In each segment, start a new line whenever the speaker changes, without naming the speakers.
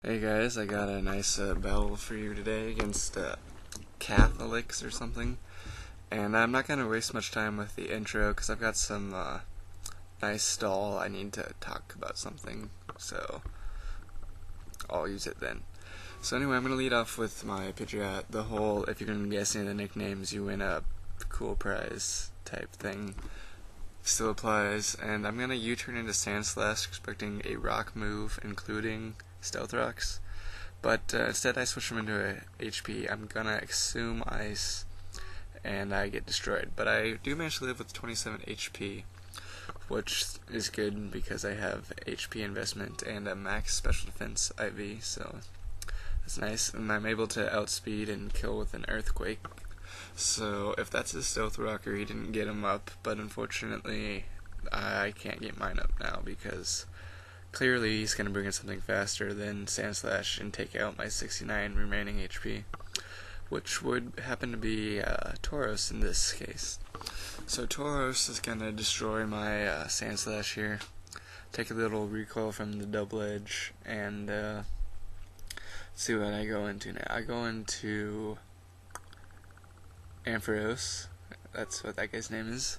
Hey guys, I got a nice battle for you today against Cathallex or something, and I'm not going to waste much time with the intro because I've got some nice stall. I need to talk about something, so I'll use it then. So anyway, I'm going to lead off with my Pidgeot. The whole, if you can guess any of the nicknames, you win a cool prize type thing still applies, and I'm going to U-turn into Sandslash expecting a rock move including Stealth Rocks, but instead I switch them into a HP. I'm gonna assume Ice, and I get destroyed. But I do manage to live with 27 HP, which is good because I have HP investment and a max special defense IV, so that's nice. And I'm able to outspeed and kill with an Earthquake. So if that's a Stealth Rocker, he didn't get him up, but unfortunately I can't get mine up now because clearly he's going to bring in something faster than Sandslash and take out my 69 remaining HP, which would happen to be Tauros in this case. So Tauros is going to destroy my Sandslash here, take a little recoil from the double edge, and see what I go into now. I go into Ampharos. That's what that guy's name is.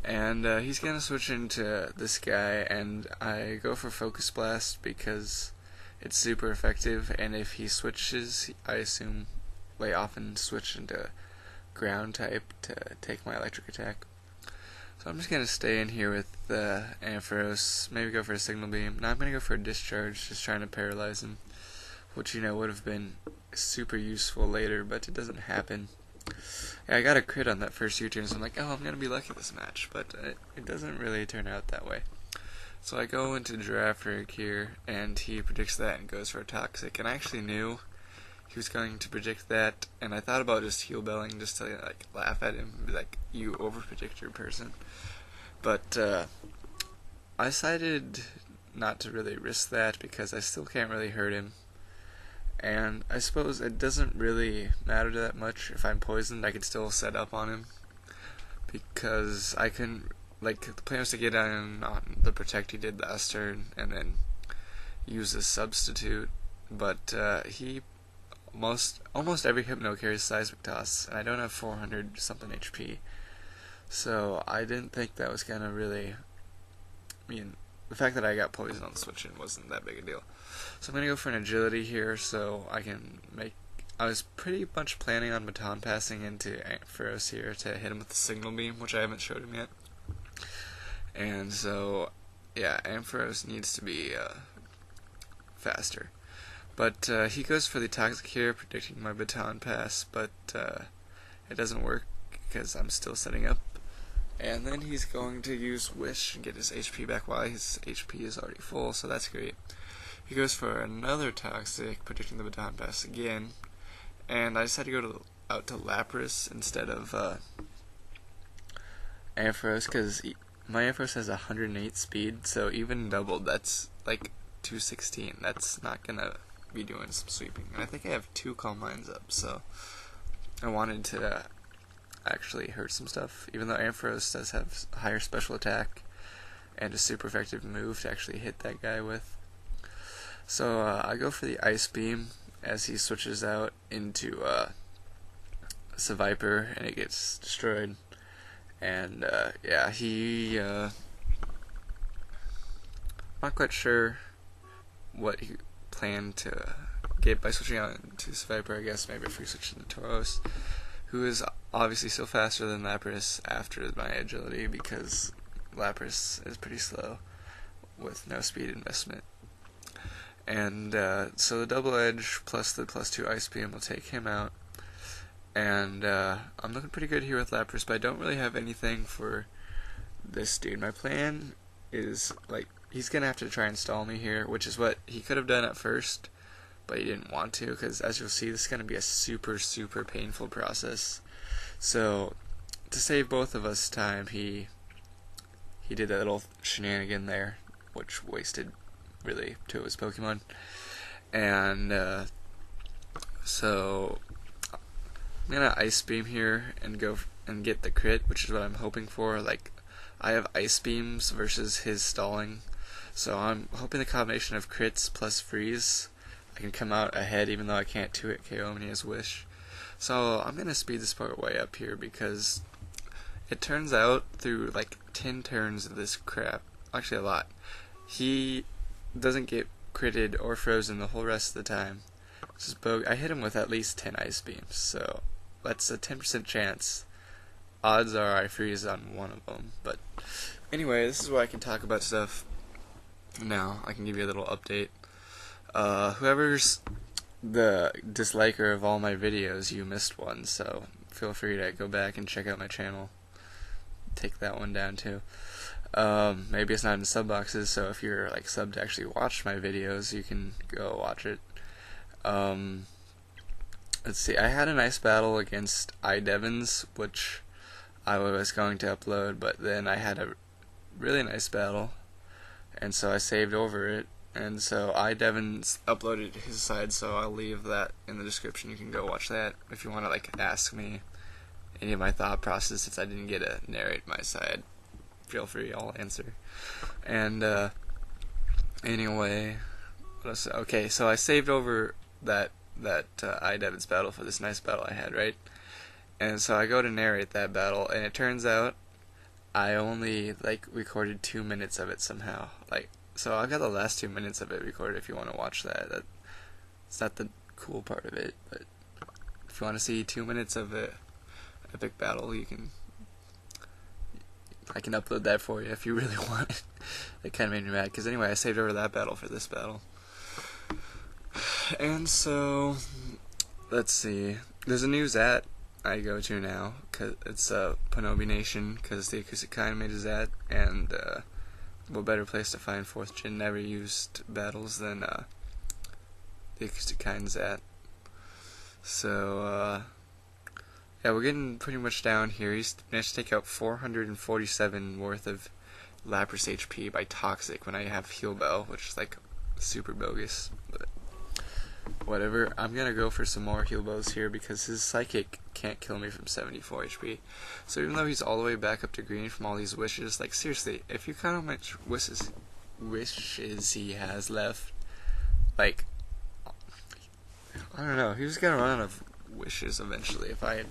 And he's going to switch into this guy, and I go for Focus Blast because it's super effective, and if he switches, I assume I often switch into ground type to take my electric attack. So I'm just going to stay in here with Ampharos, maybe go for a Signal Beam. Now I'm going to go for a Discharge, just trying to paralyze him, which would have been super useful later, but it doesn't happen. Yeah, I got a crit on that first U-turn, so I'm like, oh, I'm going to be lucky this match, but it doesn't really turn out that way. So I go into Girafarig here, and he predicts that and goes for a Toxic, and I actually knew he was going to predict that, and I thought about just heal belling just to like laugh at him and be like, you over-predict your person. But I decided not to really risk that because I still can't really hurt him. And I suppose it doesn't really matter that much if I'm poisoned. I could still set up on him because I can, like, the plan was to get on the protect he did last turn and then use a substitute, but he almost every Hypno carries Seismic Toss, and I don't have 400 something HP, so I didn't think that was gonna really, the fact that I got poisoned on the switch in wasn't that big a deal. So I'm going to go for an agility here so I can make... I was pretty much planning on baton passing into Ampharos here to hit him with the Signal Beam, which I haven't showed him yet. And so, yeah, Ampharos needs to be faster. But he goes for the Toxic here, predicting my baton pass, but it doesn't work because I'm still setting up. And then he's going to use Wish and get his HP back while his HP is already full, so that's great. He goes for another Toxic, predicting the baton pass again, and I decided to go out to Lapras instead of Ampharos, because my Ampharos has 108 speed, so even doubled, that's like 216. That's not going to be doing some sweeping. And I think I have 2 Calm Minds up, so I wanted to actually hurt some stuff, even though Ampharos does have higher special attack and a super effective move to actually hit that guy with. So I go for the Ice Beam as he switches out into Seviper, and it gets destroyed. And yeah, not quite sure what he planned to get by switching out into Seviper. I guess maybe if we switch into Tauros, who is obviously still faster than Lapras after my agility, because Lapras is pretty slow with no speed investment. And so the double edge plus the +2 Ice Beam will take him out. And I'm looking pretty good here with Lapras, but I don't really have anything for this dude. My plan is, like, he's going to have to try and stall me here, which is what he could have done at first, but he didn't want to, because as you'll see, this is going to be a super, super painful process. So, to save both of us time, he did that little shenanigan there, which wasted, really, 2 of his Pokemon. And, so, I'm going to Ice Beam here and go and get the crit, which is what I'm hoping for. Like, I have Ice Beams versus his stalling, so I'm hoping the combination of crits plus freeze I can come out ahead even though I can't 2-hit KO him and he has Wish. So I'm gonna speed this part way up here because it turns out through like 10 turns of this crap, actually a lot, he doesn't get critted or frozen the whole rest of the time. This is I hit him with at least 10 ice beams, so that's a 10% chance. Odds are I freeze on one of them, but anyway, this is where I can talk about stuff now. I can give you a little update. Whoever's the disliker of all my videos, you missed one, so feel free to go back and check out my channel. Take that one down too. Maybe it's not in sub boxes, so if you're like subbed to actually watch my videos, you can go watch it. Let's see, I had a nice battle against iDevons, which I was going to upload, but then I had a really nice battle, and so I saved over it, and so iDevons uploaded his side, so I'll leave that in the description. You can go watch that if you want to like ask me any of my thought process, since I didn't get to narrate my side. Feel free, I'll answer. And anyway, okay, so I saved over that iDevons battle for this nice battle I had, right? And so I go to narrate that battle, and it turns out I only like recorded 2 minutes of it somehow. Like, so I got the last 2 minutes of it recorded. If you want to watch that, it's not the cool part of it, but if you want to see 2 minutes of a epic battle, I can upload that for you if you really want it. It kind of made me mad, because anyway, I saved over that battle for this battle. And so, let's see, there's a new Zat I go to now, cause it's Panobi Nation, because the Acoustic Kind made a Zat, and what better place to find 4th gen never used battles than the Acoustic Kind Zat. So, yeah, we're getting pretty much down here. He's managed to take out 447 worth of Lapras HP by Toxic when I have Heal Bell, which is like super bogus, but whatever. I'm gonna go for some more Heal Bells here because his Psychic can't kill me from 74 HP. So even though he's all the way back up to green from all these wishes, like seriously, if you count how much wishes he has left, like, I don't know, he was gonna run out of wishes eventually. If I had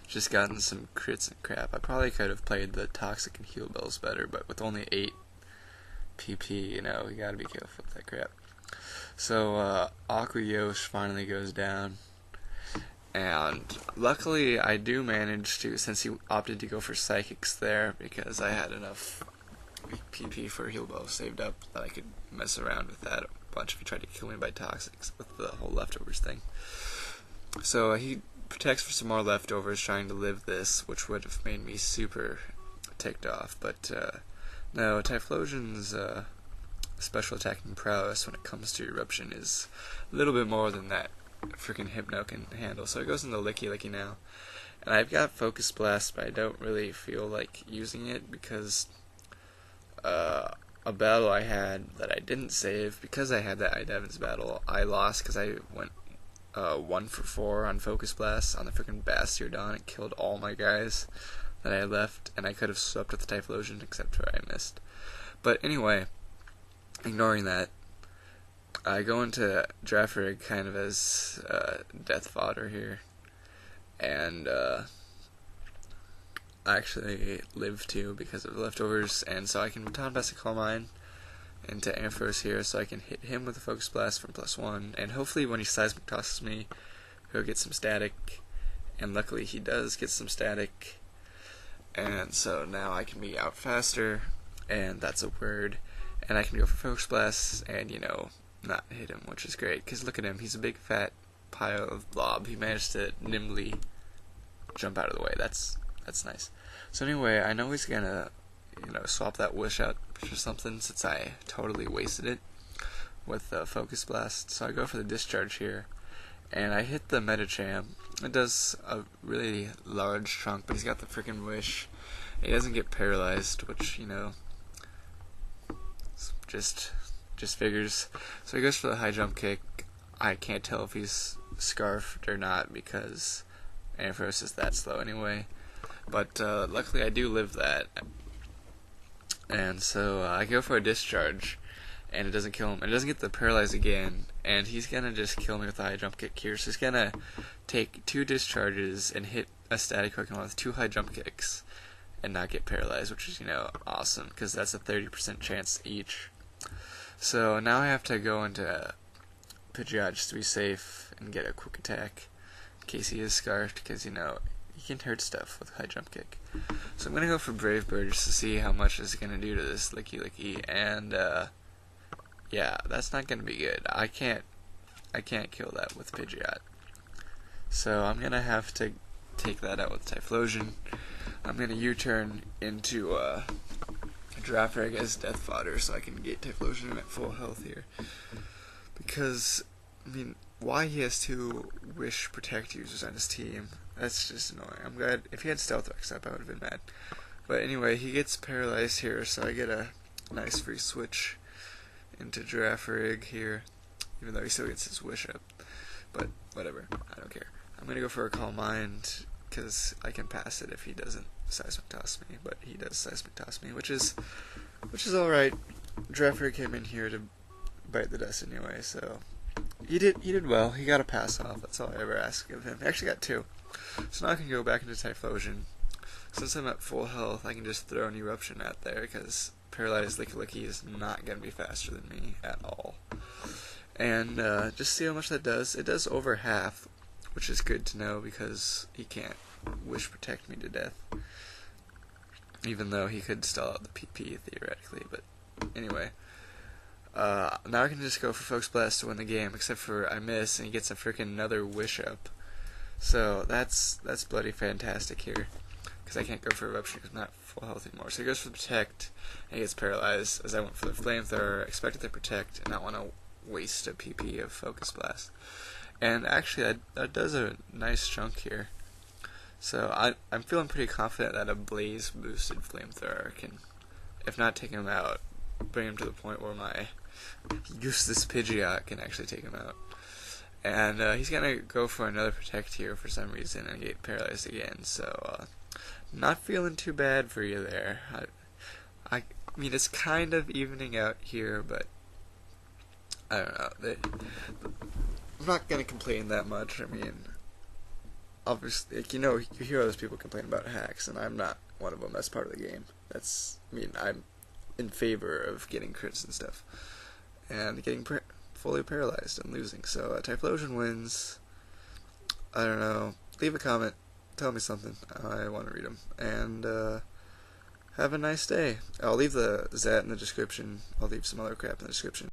just gotten some crits and crap, I probably could have played the Toxic and Heal Bells better, but with only 8 PP, you know, you gotta be careful with that crap. So, Aqua Yosh finally goes down, and luckily I do manage to, since he opted to go for Psychics there, because I had enough PP for Heal Bell saved up that I could mess around with that a bunch if he tried to kill me by Toxics with the whole leftovers thing. So he protects for some more leftovers, trying to live this, which would have made me super ticked off, but no, Typhlosion's special attacking prowess when it comes to Eruption is a little bit more than that freaking Hypno can handle. So it goes into Licky Licky now, and I've got Focus Blast, but I don't really feel like using it because a battle I had that I didn't save, because I had that iDevons battle, I lost because I went 1 for 4 on Focus Blast on the freaking Bastiodon. It killed all my guys that I had left, and I could have swept with the Typhlosion except for I missed. But anyway, ignoring that, I go into Draft Rig kind of as death fodder here, and I actually live too because of leftovers, and so I can Baton Pass a Calm Mind into Ampharos here, so I can hit him with a Focus Blast from +1, and hopefully when he Seismic tosses me, he'll get some static, and luckily he does get some static, and so now I can be out faster, and that's a word, and I can go for Focus Blast, and, you know, not hit him, which is great, because look at him, he's a big fat pile of blob. He managed to nimbly jump out of the way. That's nice. So anyway, I know he's gonna, you know, swap that Wish out for something, since I totally wasted it with the Focus Blast. So I go for the Discharge here, and I hit the Medicham. It does a really large chunk, but he's got the freaking Wish. He doesn't get paralyzed, which, you know, just figures. So he goes for the high jump kick. I can't tell if he's scarfed or not because Ampharos is that slow anyway. But luckily I do live that. And so I go for a Discharge, and it doesn't kill him, and it doesn't get the paralyze again, and he's gonna just kill me with the high jump kick here. So he's gonna take 2 discharges and hit a static Pokemon with 2 high jump kicks and not get paralyzed, which is, awesome, because that's a 30% chance each. So now I have to go into Pidgeot just to be safe and get a quick attack in case he is scarfed, because, he can hurt stuff with high jump kick. So I'm gonna go for Brave Bird just to see how much it's gonna do to this Licky, and yeah, that's not gonna be good. I can't kill that with Pidgeot. So I'm gonna have to take that out with Typhlosion. I'm gonna U-turn into Girafarig as death fodder so I can get Typhlosion at full health here. Because, why he has 2 Wish Protect users on his team, that's just annoying. I'm glad, if he had Stealth X up, I would have been mad. But anyway, he gets paralyzed here, so I get a nice free switch into Girafarig here, even though he still gets his Wish up. But whatever, I don't care. I'm gonna go for a Calm Mind, because I can pass it if he doesn't Seismic Toss me, but he does Seismic Toss me, which is alright. Girafarig came in here to bite the dust anyway, so he did well. He got a pass off. That's all I ever ask of him. He actually got 2. So now I can go back into Typhlosion. Since I'm at full health, I can just throw an Eruption out there, because Paralyzed Licky is not going to be faster than me at all. And just see how much that does. It does over half, which is good to know, because he can't Wish Protect me to death. Even though he could stall out the PP, theoretically. But anyway. Now I can just go for Focus Blast to win the game, except for I miss, and he gets a freaking another Wish up. So that's bloody fantastic here, because I can't go for Eruption because I'm not full health anymore. So he goes for the Protect, and he gets paralyzed, as I went for the Flamethrower, expected the Protect, and not want to waste a PP of Focus Blast. And actually, that does a nice chunk here. So I'm feeling pretty confident that a Blaze boosted Flamethrower can, if not take him out, bring him to the point where my useless Pidgeot can actually take him out. And he's gonna go for another Protect here for some reason and get paralyzed again. So not feeling too bad for you there. I mean, it's kind of evening out here, but I don't know. I'm not gonna complain that much. I mean, obviously, you hear other people complain about hacks, and I'm not one of them. That's part of the game. I'm in favor of getting crits and stuff, and getting fully paralyzed and losing. So Typhlosion wins. I don't know. Leave a comment. Tell me something. I want to read them. And have a nice day. I'll leave the Zat in the description. I'll leave some other crap in the description.